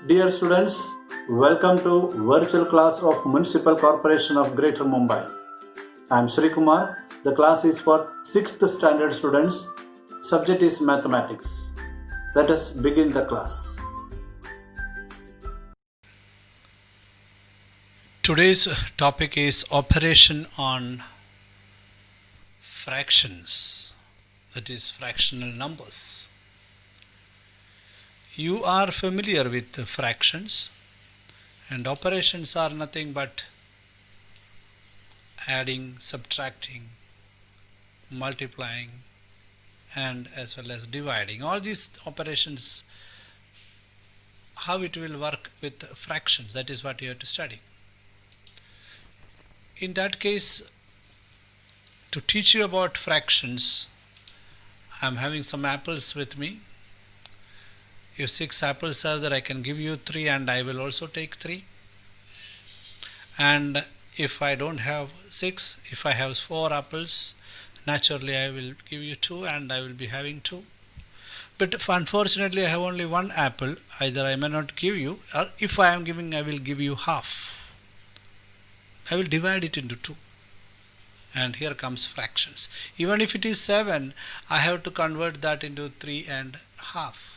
Dear students, welcome to virtual class of Municipal Corporation of Greater Mumbai. I am Sri Kumar. The class is for 6th standard students. Subject is mathematics. Let us begin the class. Today's topic is operation on fractions, that is fractional numbers. You are familiar with fractions, and operations are nothing but adding, subtracting, multiplying, and as well as dividing. All these operations, how it will work with fractions, that is what you have to study. In that case, to teach you about fractions, I am having some apples with me. If 6 apples are there, I can give you 3 and I will also take 3. And if I don't have 6, if I have 4 apples, naturally I will give you 2 and I will be having 2. But if unfortunately I have only 1 apple, either I may not give you, or if I am giving, I will give you half. I will divide it into 2. And here comes fractions. Even if it is 7, I have to convert that into 3 and half.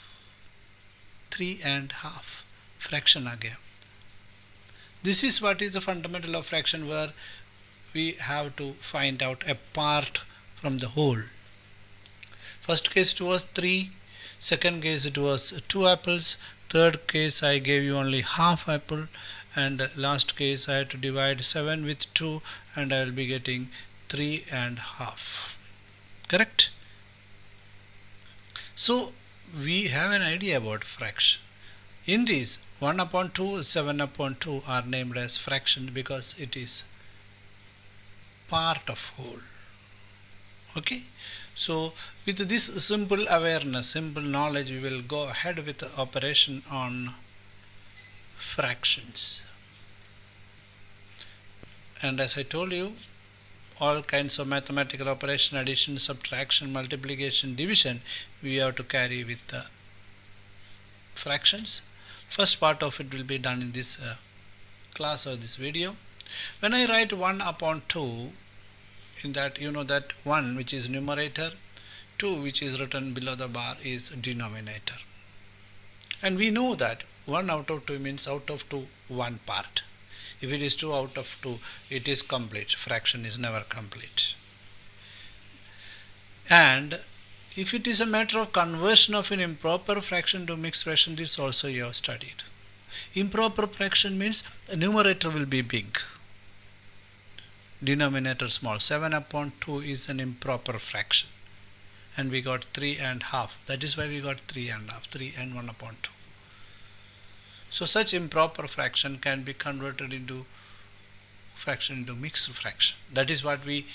3 and half fraction again. This is what is the fundamental of fraction, where we have to find out a part from the whole. First case it was 3, second case it was 2 apples, third case I gave you only half apple, and last case I had to divide 7 with 2 and I will be getting 3 and half. Correct? So we have an idea about fraction. In these, 1 upon 2, 7 upon 2 are named as fractions because it is part of whole. Okay? So with this simple awareness, simple knowledge, we will go ahead with the operation on fractions. And as I told you, all kinds of mathematical operation, addition, subtraction, multiplication, division, we have to carry with the fractions. First part of it will be done in this class or this video. When I write 1 upon 2, in that you know that 1 which is numerator, 2 which is written below the bar is denominator. And we know that 1 out of 2 means out of 2 one part. If it is 2 out of 2, it is complete. Fraction is never complete. And if it is a matter of conversion of an improper fraction to mixed fraction, this also you have studied. Improper fraction means the numerator will be big, denominator small. 7 upon 2 is an improper fraction. And we got 3 and half. That is why we got 3 and half, 3 and 1 upon 2. So such improper fraction can be converted into mixed fraction. That is what we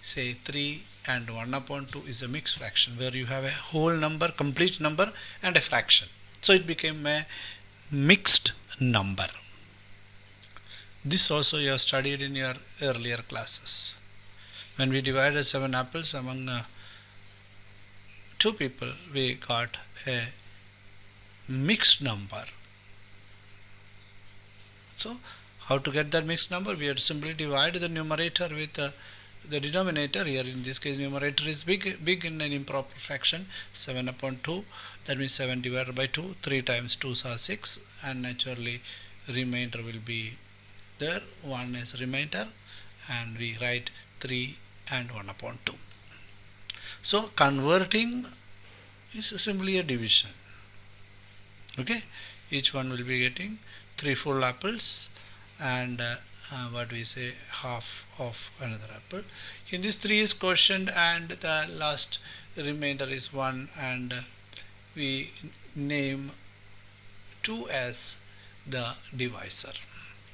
say 3 and 1 upon 2 is a mixed fraction, where you have a whole number, complete number, and a fraction. So it became a mixed number. This also you have studied in your earlier classes. When we divided 7 apples among 2 people, we got a mixed number. So how to get that mixed number? We have to simply divide the numerator with the denominator. Here in this case numerator is big in an improper fraction. 7 upon 2, that means 7 divided by 2. 3 times 2 are 6, and naturally remainder will be there. 1 is remainder, and we write 3 and 1 upon 2. So converting is simply a division. Okay, each one will be getting 3 full apples and what we say half of another apple. In this 3 is quotient and the last remainder is 1, and we name 2 as the divisor.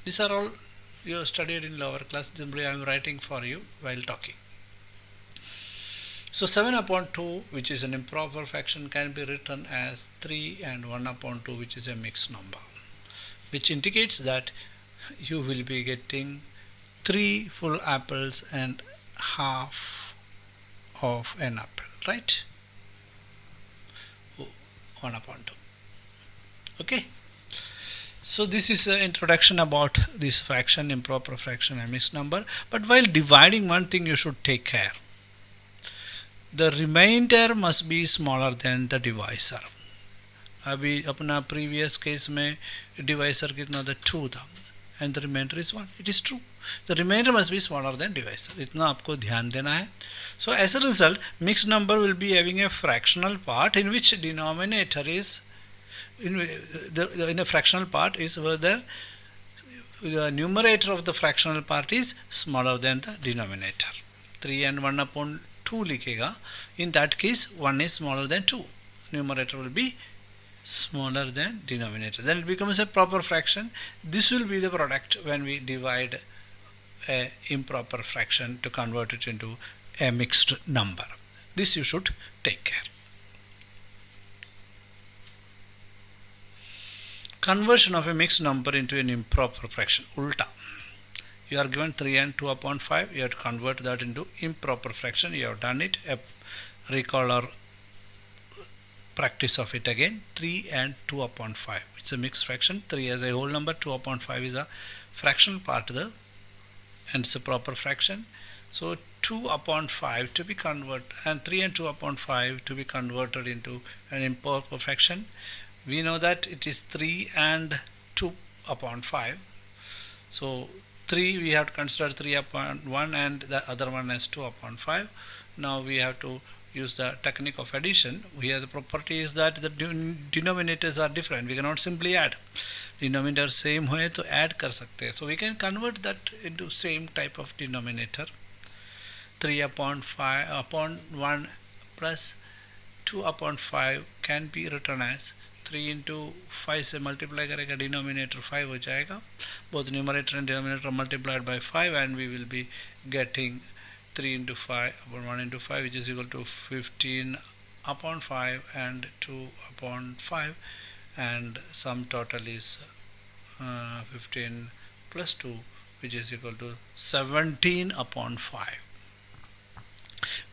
These are all you have studied in lower class. Simply I am writing for you while talking. So 7 upon 2, which is an improper fraction, can be written as 3 and 1 upon 2, which is a mixed number, which indicates that you will be getting 3 full apples and half of an apple, right? 1 upon 2. Okay. So this is an introduction about this fraction, improper fraction and mixed number. But while dividing, one thing you should take care. The remainder must be smaller than the divisor. अभी अपना previous case में divisor कितना था 2 था and the remainder is 1. It is true. The remainder must be smaller than divisor. इतना आपको ध्यान देना है. So as a result, mixed number will be having a fractional part in which denominator is in a fractional part is whether the numerator of the fractional part is smaller than the denominator. 3 and 1 upon 2 लिखेगा. In that case, 1 is smaller than 2. Numerator will be smaller than denominator. Then it becomes a proper fraction. This will be the product when we divide a improper fraction to convert it into a mixed number. This you should take care. Conversion of a mixed number into an improper fraction. Ulta. You are given 3 and 2 upon 5. You have to convert that into improper fraction. You have done it. Recall or practice of it again. 3 and 2 upon 5. It's a mixed fraction. 3 as a whole number. 2 upon 5 is a fractional part of the, and it's a proper fraction. So 2 upon 5 to be converted, and 3 and 2 upon 5 to be converted into an improper fraction. We know that it is 3 and 2 upon 5. So 3 we have to consider 3 upon 1 and the other one as 2 upon 5. Now we have to use the technique of addition. Here the property is that the denominators are different. We cannot simply add. Denominator same है तो add कर सकते हैं. So we can convert that into same type of denominator. 3 upon 5 upon 1 plus 2 upon 5 can be written as 3 into 5 से multiply करेगा, denominator 5 हो जाएगा. Both numerator and denominator multiplied by 5, and we will be getting 3 into 5 upon 1 into 5, which is equal to 15 upon 5 and 2 upon 5, and sum total is 15 plus 2, which is equal to 17 upon 5.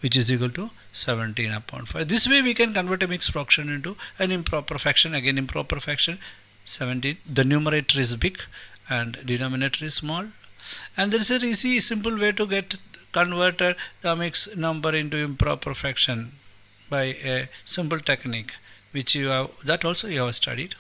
Which is equal to 17 upon 5. This way we can convert a mixed fraction into an improper fraction. Again, improper fraction 17. The numerator is big and denominator is small. And there is an easy, simple way to get converted the mixed number into improper fraction by a simple technique, which you have, that also you have studied.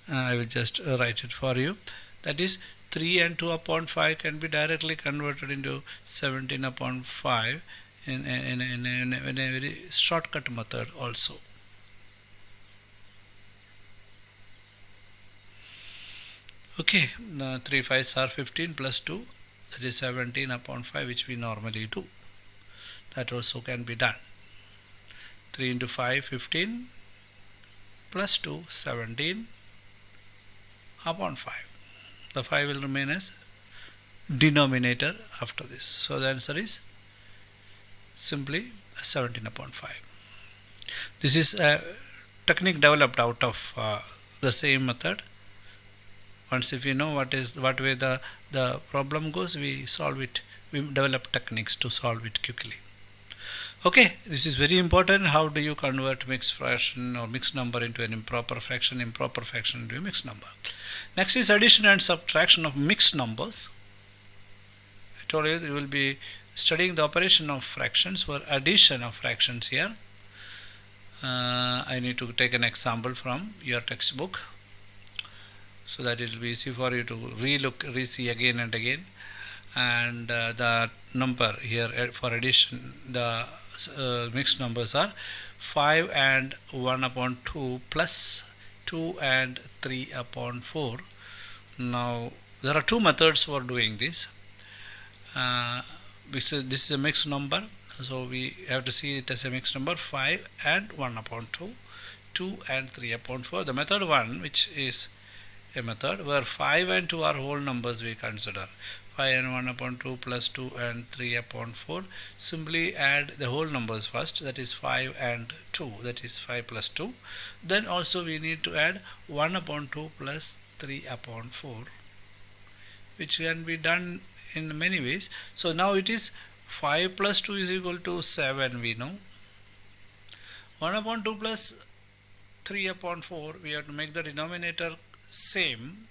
I will just write it for you. That is 3 and 2 upon 5 can be directly converted into 17 upon 5 in a very shortcut method also. Okay, 3 5s are 15 plus 2, that is 17 upon 5, which we normally do. That also can be done. 3 into 5, 15 plus 2, 17 upon 5. The 5 will remain as denominator after this. So the answer is simply 17 upon 5. This is a technique developed out of the same method. Once if you know what way the problem goes, we solve it. We develop techniques to solve it quickly. Okay, this is very important. How do you convert mixed fraction or mixed number into an improper fraction into a mixed number? Next is addition and subtraction of mixed numbers. I told you you will be studying the operation of fractions for addition of fractions here. I need to take an example from your textbook so that it will be easy for you to re-see again and again. And the number here for addition, the mixed numbers are 5 and 1 upon 2 plus 2 and 3 upon 4. Now there are two methods for doing this. This is a mixed number, so we have to see it as a mixed number. 5 and 1 upon 2, 2 and 3 upon 4. The method 1, which is a method where 5 and 2 are whole numbers, we consider 5 and 1 upon 2 plus 2 and 3 upon 4. Simply add the whole numbers first, that is 5 and 2, that is 5 plus 2. Then also we need to add 1 upon 2 plus 3 upon 4, which can be done in many ways. So now it is 5 plus 2 is equal to 7, we know. 1 upon 2 plus 3 upon 4, we have to make the denominator same,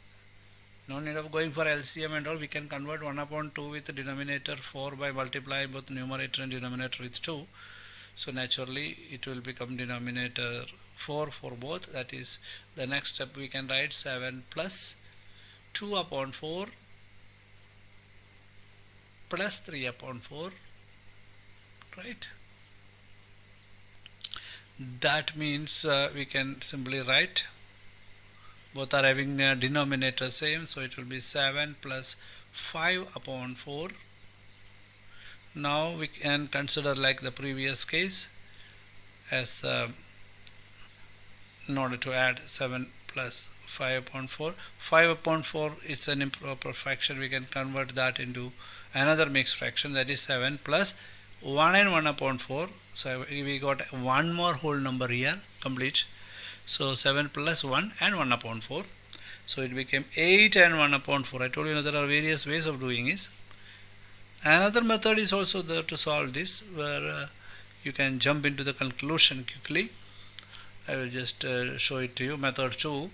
no need of going for LCM and all. We can convert 1 upon 2 with the denominator 4 by multiplying both numerator and denominator with 2. So naturally it will become denominator 4 for both. That is the next step. We can write 7 plus 2 upon 4 plus 3 upon 4, right? That means we can simply write, both are having a denominator same, so it will be 7 plus 5 upon 4. Now we can consider like the previous case, as in order to add 7 plus 5 upon 4. 5 upon 4 is an improper fraction. We can convert that into another mixed fraction, that is 7 plus 1 and 1 upon 4. So we got one more whole number here, complete. So 7 plus 1 and 1 upon 4. So it became 8 and 1 upon 4. I told you there are various ways of doing this. Another method is also there to solve this, where you can jump into the conclusion quickly. I will just show it to you. Method 2.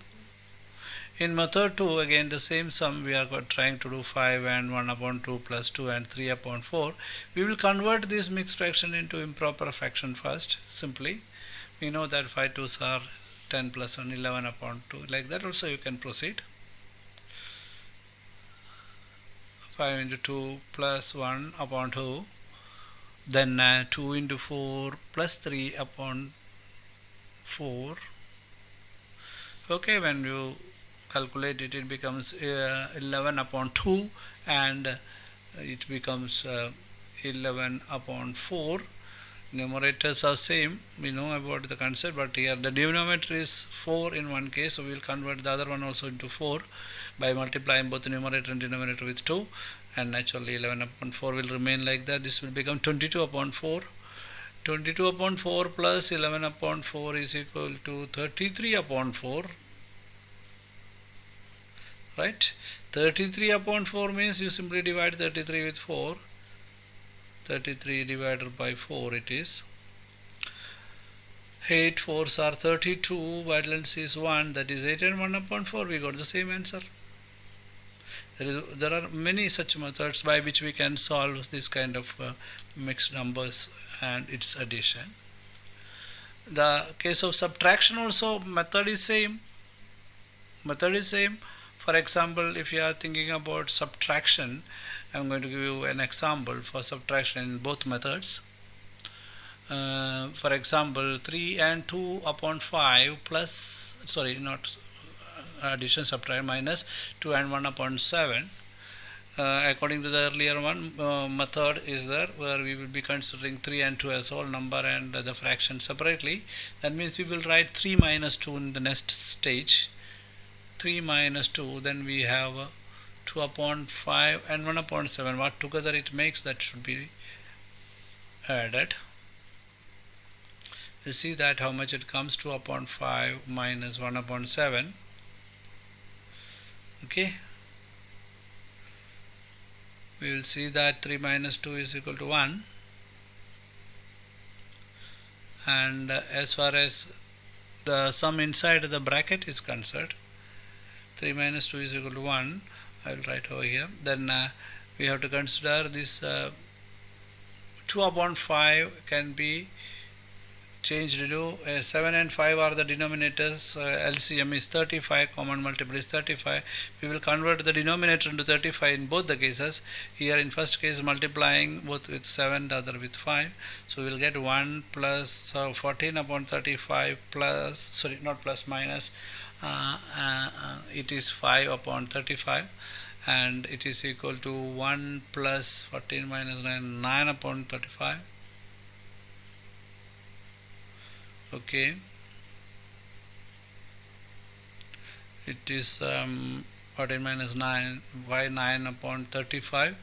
In method 2, again the same sum we are trying to do, 5 and 1 upon 2 plus 2 and 3 upon 4. We will convert this mixed fraction into improper fraction first, simply. We know that 5 2s are 10 plus 1, 11 upon 2. Like that also you can proceed. 5 into 2 plus 1 upon 2. Then 2 into 4 plus 3 upon 4. Okay, when you calculate it, it becomes 11 upon 2, and it becomes 11 upon 4. Numerators are same, we know about the concept, but here the denominator is 4 in one case, so we will convert the other one also into 4 by multiplying both the numerator and denominator with 2, and naturally 11 upon 4 will remain like that. This will become 22 upon 4. 22 upon 4 plus 11 upon 4 is equal to 33 upon 4, right? 33 upon 4 means you simply divide 33 with 4. 33 divided by 4 it is. 8 4s are 32, balance is 1, that is 8 and 1 upon 4. We got the same answer. There are many such methods by which we can solve this kind of mixed numbers and its addition. The case of subtraction also, method is same. For example, if you are thinking about subtraction, I am going to give you an example for subtraction in both methods. For example, 3 and 2 upon 5 plus, sorry, not addition, subtraction, minus 2 and 1 upon 7. According to the earlier one, method is there, where we will be considering 3 and 2 as whole number and the fraction separately. That means we will write 3 minus 2 in the next stage. 3 minus 2, then we have 2 upon 5 and 1 upon 7. What together it makes, that should be added. You see that how much it comes, 2 upon 5 minus 1 upon 7. Okay, we will see that 3 minus 2 is equal to 1, and as far as the sum inside the bracket is concerned, 3 minus 2 is equal to 1. I will write over here. Then we have to consider this 2 upon 5 can be changed to 7 and 5 are the denominators. LCM is 35, common multiple is 35. We will convert the denominator into 35 in both the cases. Here in first case multiplying both with 7, the other with 5. So we will get 1 plus 14 upon 35 plus, sorry, not plus, minus, it is 5 upon 35, and it is equal to 1 plus 14 minus 9, 9 upon 35. Okay, it is 14 minus 9, why 9 upon 35?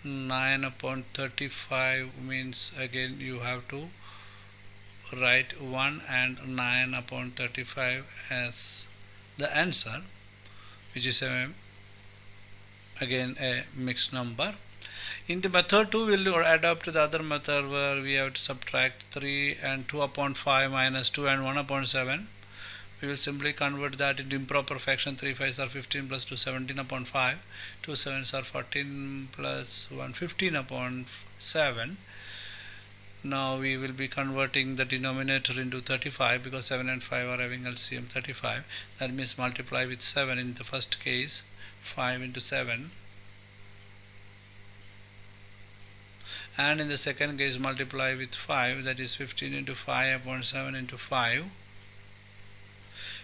9 upon 35 means again you have to write 1 and 9 upon 35 as the answer, which is again a mixed number. In the method 2, we will adopt the other method where we have to subtract 3 and 2 upon 5 minus 2 and 1 upon 7. we will simply convert that into improper fraction. 3 5s are 15 plus 2 17 upon 5, 2 7s are 14 plus 1 15 upon 7. Now we will be converting the denominator into 35 because 7 and 5 are having LCM 35. That means multiply with 7 in the first case, 5 into 7, and in the second case multiply with 5, that is 15 into 5 upon 7 into 5.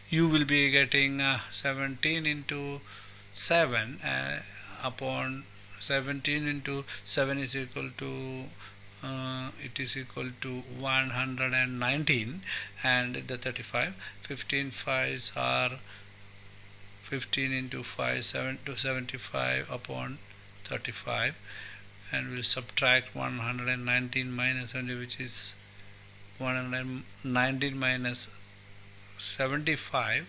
You will be getting 17 into 7 upon 17 into 7 is equal to it is equal to 119, and the 35, 15 5s are 15 into 5 7 to 75 upon 35, and we'll subtract 119 minus 70, which is 119 minus 75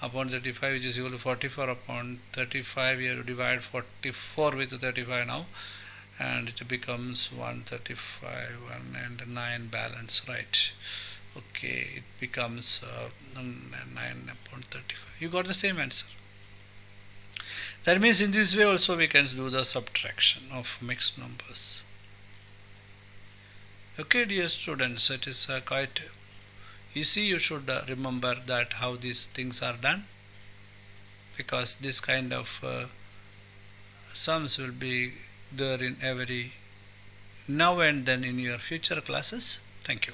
upon 35, which is equal to 44 upon 35. We have to divide 44 with 35 now, and it becomes 135 1 and 9 balance, right? Okay, it becomes 9 upon 35. You got the same answer. That means in this way also we can do the subtraction of mixed numbers. Okay, dear students, it is quite easy. You should remember that how these things are done, because this kind of sums will be there in every now and then in your future classes. Thank you.